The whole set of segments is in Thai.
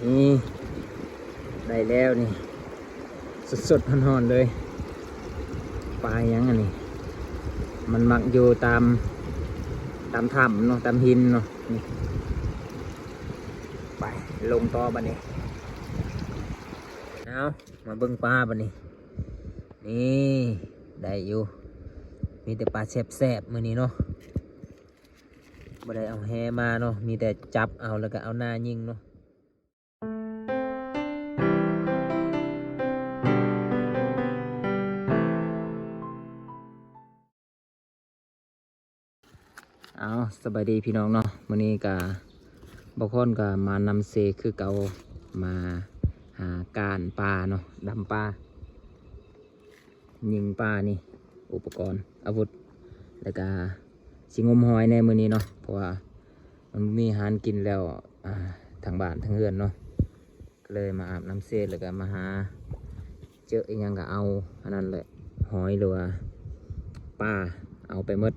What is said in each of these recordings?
นี่ได้แล้วนี่สดๆร้อนๆเลยปลายังอันนี้มันมักอยู่ตามถ้ำเนาะตามหินเนาะนี่ไปลงต่อบัดนี้เอามาเบิ่งปลาบัดนี้นี่ได้อยู่มีแต่ปลาแซ่บๆมื้อนี้เนาะบ่ได้เอาแฮมาเนาะมีแต่จับเอาแล้วก็เอาหน้ายิงเนาะเอาสบายดีพี่น้องเนาะมื้อนี้ก็บางคนก็มานำเซคือเก่ามาหาการปลาเนาะดำปลายิงปลานี่อุปกรณ์อาวุธแล้วก็สิงมหอยในมื้อนี้เนาะเพราะว่ามันมีอาหารกินแล้วทางบ้านทางเรือนเนาะก็เลยมาอาบน้ำเซแล้วก็มาหาเจออีกอย่างก็เอาอันนั้นแหละหอยหรือว่าปลาเอาไปหมด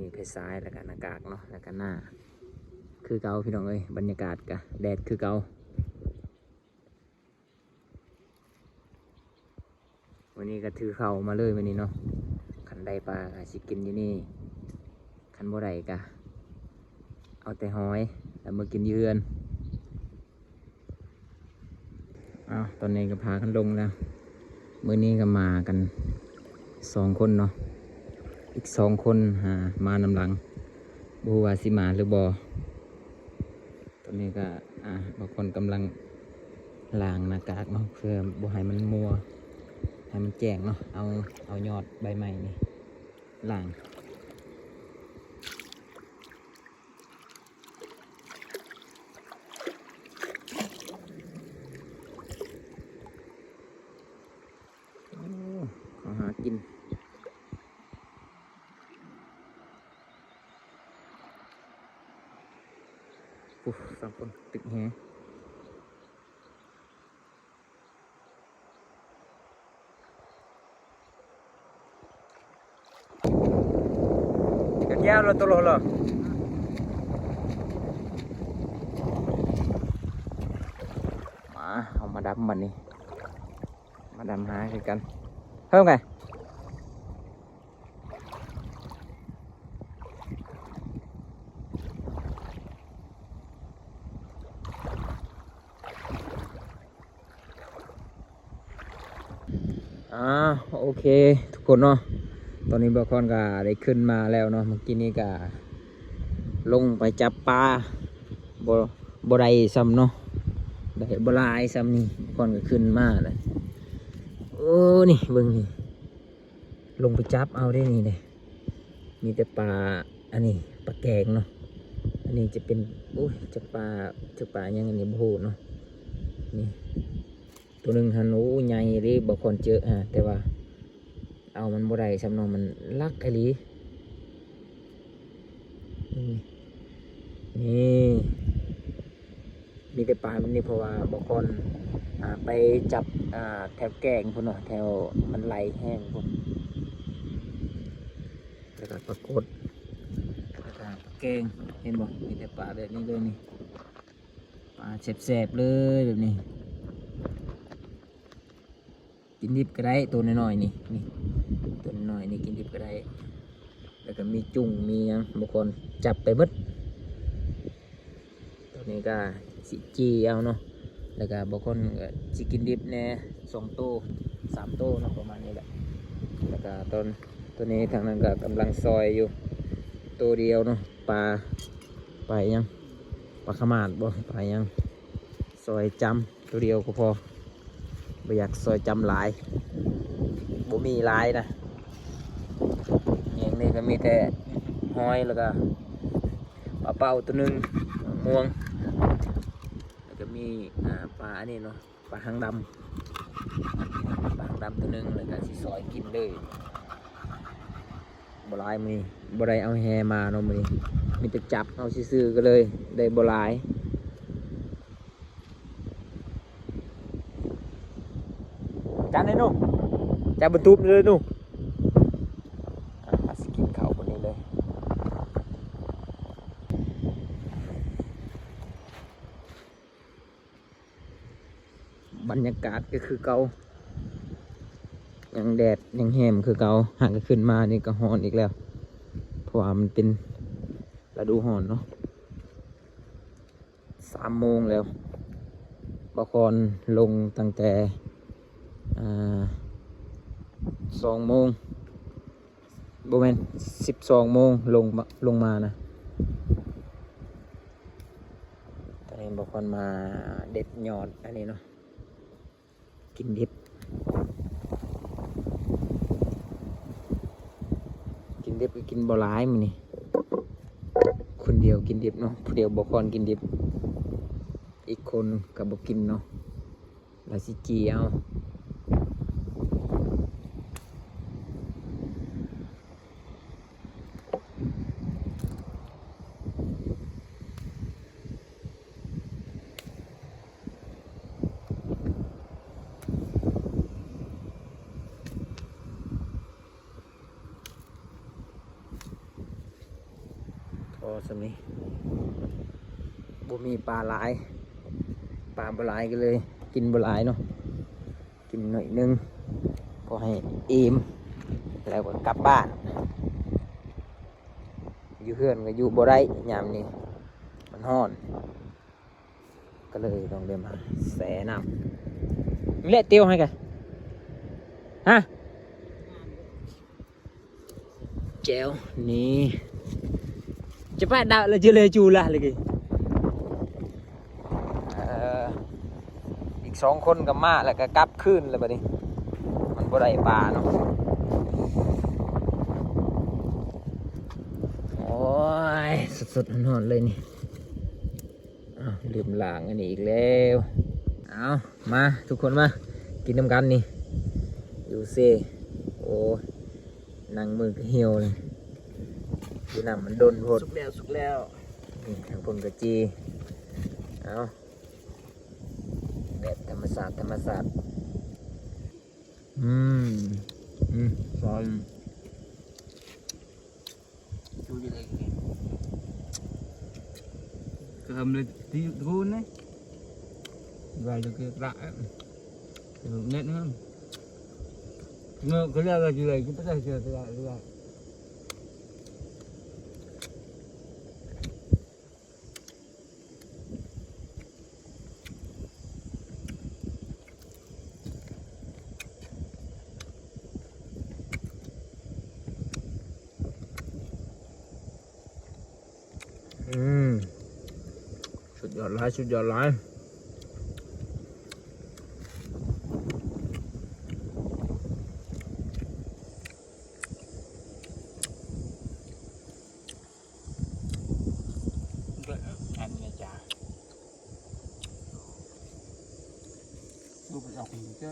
มีเพชรซ้ายแล้วก็หน้ากากเนาะแล้วก็หน้าคือเก่าพี่น้องเอ้ยบรรยากาศกะแดดคือเก่าวันนี้ก็ถือเข่ามาเลยวันนี้เนาะขันได้ปลาสิกินอยู่นี่ขันบ่ได้กะเอาแต่หอยแล้วมากินเยือนตอนนี้ก็พากันลงแล้วมื้อนี้ก็มากัน2 คนเนาะอีก2 คนมานำหลังบูวาสิมาหรือบอตอนนี้ก็บางคนกำลังล้างหน้ากากเนาะเพื่อบ่ให้มันมัวให้มันแจ้งเนาะเอายอดใบไม้นี่ล้างขอหากิน2 คนตึกแฮกันยาวเราตัวหรอมาเอามาดำมันนี่มาดำหาคือกันเพิ่มไงโอเคทุกคนเนาะตอนนี้บางคนก็ได้ขึ้นมาแล้วเนาะเมื่อกี้นี้ก็ลงไปจับปลาบ่ได้ซ้ำเนาะได้บ่หลายซ้ำนี่บางคนก็ขึ้นมาเลยนี่เบิ่งนี่ลงไปจับเอาได้นี่เลยมีแต่ปลาอันนี้ปลาแกงเนาะอันนี้จะเป็นจะปลายังอันนี้บ่ฮู้เนาะนี่ตัวหนึ่งฮันโอ้ใหญ่เลยบางคนเจอแต่ว่าเอามันบ่ได้สำนองมันลักไอ้ลีนี่มีแต่ปลามันนี่เพราะว่าบางคนไปจับแถวแกงพุ่นเนาะแถวมันไหลแห้งพุ่นแล้วก็ปรากฏแล้วก็ปลาแกงเห็นบ่มีแต่ปลาแบบนี้เลยนี่ปลาแสบๆเลยแบบนี้กินดิบก็ได้ตัวน้อยๆนี่ตัวน้อยนี่กินดิบก็ได้แล้วก็มีจุ่งมียังบางคนจับไปเบิดตัวนี้ก็สิจีเอาเนาะแล้วก็บางคนก็สิกินดิบแน่2 ตัว 3 ตัวเนาะประมาณนี้แหละแล้วก็ตัวนี้ทางนั้นก็กำลังซอยอยู่ตัวเดียวเนาะปลายังปลาขมาดบ่ปลายังซอยจำตัวเดียวก็พอไม่อยากซอยจำหลายบ่มีหลายนะอย่างนี้ก็มีแต่หอยแล้วก็ปลาเป้าตัวหนึ่งม่วงแล้วก็มีปลาอันนี้เนาะปลาหางดำตัวหนึ่งแล้วก็สิซอยกินเลยบ่หลายมื้อนี้บ่ได้เอาแฮมาเนาะมื้อนี้มีแต่จับเอาซื่อๆก็เลยได้บ่หลายจานไหนนู่นจานบรรทุกเลยนู่นมาสกินเขาคนนี้เลย บรรยากาศก็คือเก่ายังแดดยังแหมคือเก่าหากขึ้นมานี่ก็ร้อนอีกแล้วเพราะว่ามันเป็นฤดูร้อนเนาะ3 โมงแล้วบางคนลงตั้งแต่2 โมงโบแมน12 โมงลงมานะตอนนี้บางคนมาเด็ดยอดอันนี้เนาะกินดิบก็กินบ่หลายมื้อนี้คนเดียวกินดิบเนาะผู้เดียวบางคนกินดิบอีกคนก็บ่กินเนาะแล้วสิจีเอาพอสำนี้บ่มีปลาหลายปลาบ่หลายก็เลยกินบ่หลายเนาะกินหน่อยนึงพอให้อิ่มแล้วก็กลับบ้านอยู่เพื่อนก็อยู่บ่ได้ยามนี้มันร้อนก็เลยต้องเดินมาแสน้ำมีเละเตียวให้กันฮะแก้วนี่จะไปดาวเลยจะเลยจูละเลยกี่อีก2 คนกับมาแล้วก็กลับขึ้นเลยบัดนี้มันบ่ได้ปลาเนาะโอ้ยสดๆร้อนๆเลยนี่ลืมล้างอันนี้อีกแล้วเอามาทุกคนมากินน้ำกันนี่อยู่เซ่โอ้นั่งมือก็เหี่ยวเลยดูน้ำมันโดนพดสุกแล้วนี่ทางพนกระจีเอาแบบธรรมศาสตร์ซอยดูดีเลยก็ทำเลยที่กูนี่vài được cái lạ được nét nữa ngơ cái là gì này chúng ta chưa lạiสุดยอดไล่ăn nhà trà lúc đọc thì chứ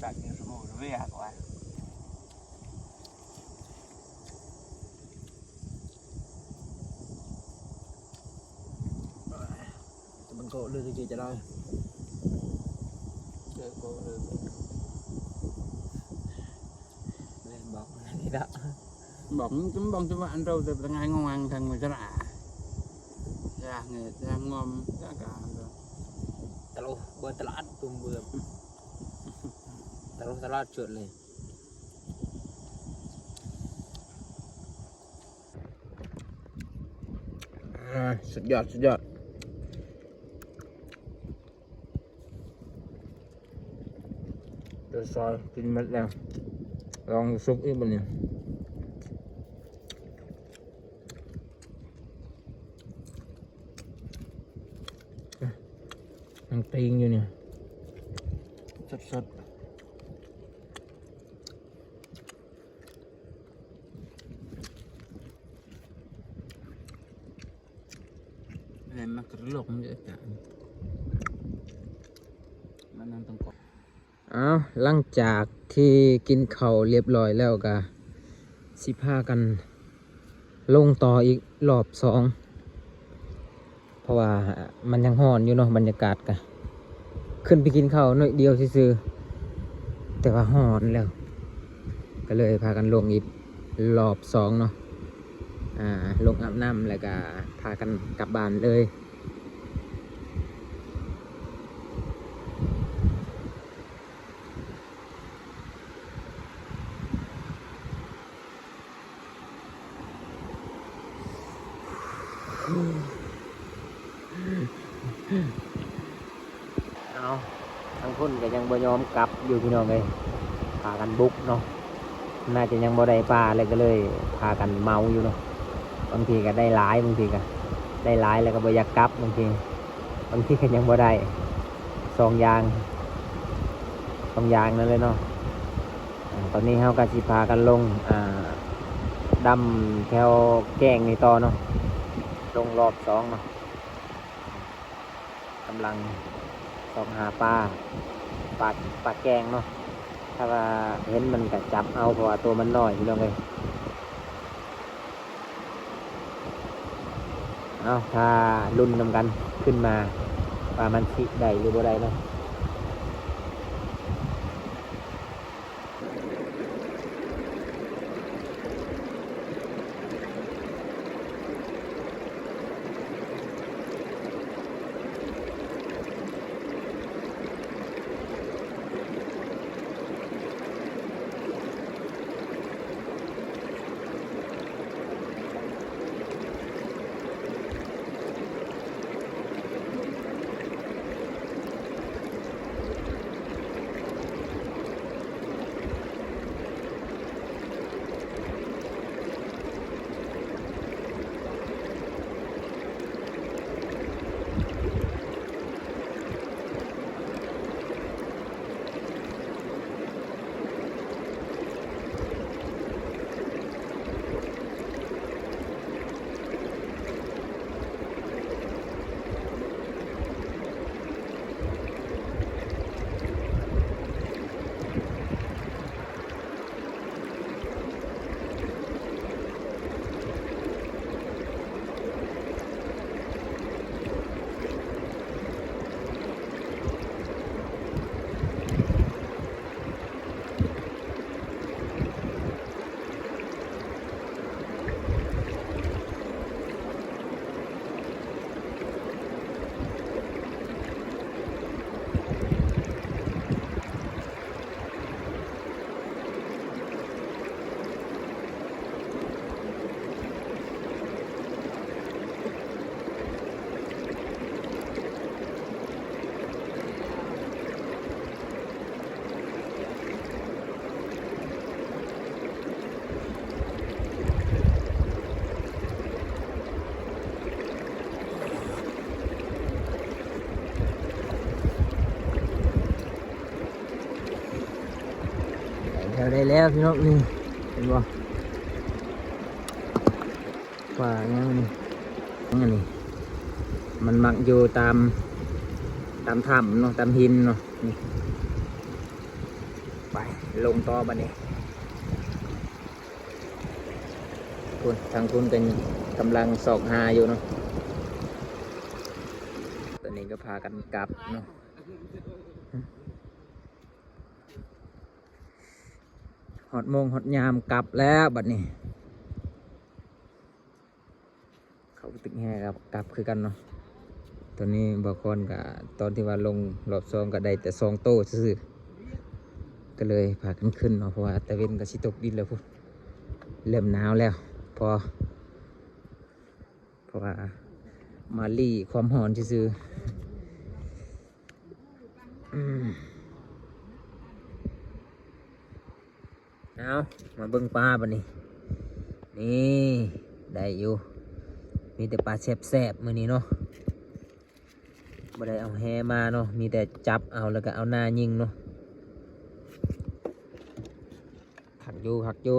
đặt như số một với à các bạn mình cô đưa cái cho đây cô đưa lên bọc này đó bỏng chúng bông chúng ăn rau từ ngày ngon ăn thành người ta lạ ra người ta ngon tất cả rồi tao bơi tao lát tôm bừa tao lát trượt lênสุดยอดตัวซอยกินเม็ดแล้วลองซุปอีกบนนี้มันตีงอยู่เนี่ยสดอะไรมากระโหลกมันจะจับมันนั่นต้องกดหลังจากที่กินข้าวเรียบร้อยแล้วก็สิพากันลงต่ออีกรอบ2เพราะว่ามันยังร้อนอยู่เนาะบรรยากาศกันขึ้นไปกินข้าวหน่อยเดียวซื่อๆแต่ว่าร้อนแล้วก็เลยพากันลงอีกรอบ2เนาะลงอาบน้ำแล้วก็พากันกลับบ้านเลย เอาทั้งพุ่นก็ยังบ่ยอมกลับอยู่พี่น้องเลยพากันบุกเนาะน่าจะยังบ่ได้ปลาเลยก็เลยพากันเมาอยู่เนาะบางทีก็ได้หลายบางทีก็ได้หลายแล้วก็บ่อยากกลับบางทีก็ยังบ่ได้สองอย่างนั่นเลยเนาะตอนนี้เฮาก็สิพากันลงดำแถวแกงนี่ต่อเนาะลงรอบสองเนาะกำลังส่องหาปลาแกงเนาะถ้าว่าเห็นมันก็จับเอาเพราะว่าตัวมันน้อยพี่น้องเลยเอาถ้ารุ่นนำกันขึ้นมาว่ามันสิได้หรือบ่ได้เนาะได้แล้วพี่น้องนี่เห็นบ่ว่าอย่างนี้มันมักอยู่ตามถ้ำเนาะตามหินเนาะนี่ไปลงต่อบัดนี้คุณทางคุณกันกำลังสอกหาอยู่เนาะตอนนี้ก็พากันกลับเนาะหอดโมงหอดยามกลับแล้วบัดนี้เขาตึกแห่กลับคือกันเนาะตอนนี้บอกก่อนกับตอนที่ว่าลงรอบ2ก็ได้แต่2 โต้ซื่อก็เลยพากันขึ้นเนาะเพราะว่าตะเวนก็สิตกดินแล้วพุ่นเริ่มหนาวแล้วเพราะว่ามาลี่ความหอนซื่อเอามาเบิ่งปลาบัดนี้นี่ได้อยู่มีแต่ปลาแซ่บๆมื้อนี้เนาะบ่ได้เอาแฮมาเนาะมีแต่จับเอาแล้วก็เอาหน้ายิงเนาะขักอยู่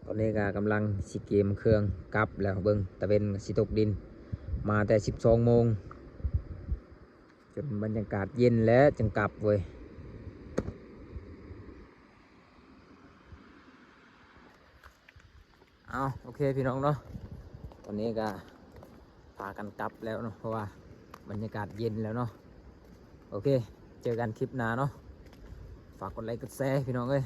ตอนนี้ก็กำลังสิเกมเครื่องกลับแล้วเบิ่งตะเวนสิตกดินมาแต่12 โมงจนบรรยากาศเย็นแล้วจึงกลับเว้ยเอาโอเคพี่น้องเนาะตอนนี้ก็พากันกลับแล้วเนาะเพราะว่าบรรยากาศเย็นแล้วเนาะโอเคเจอกันคลิปหน้าเนาะฝากกดไลค์กดแชร์พี่น้องเอ้ย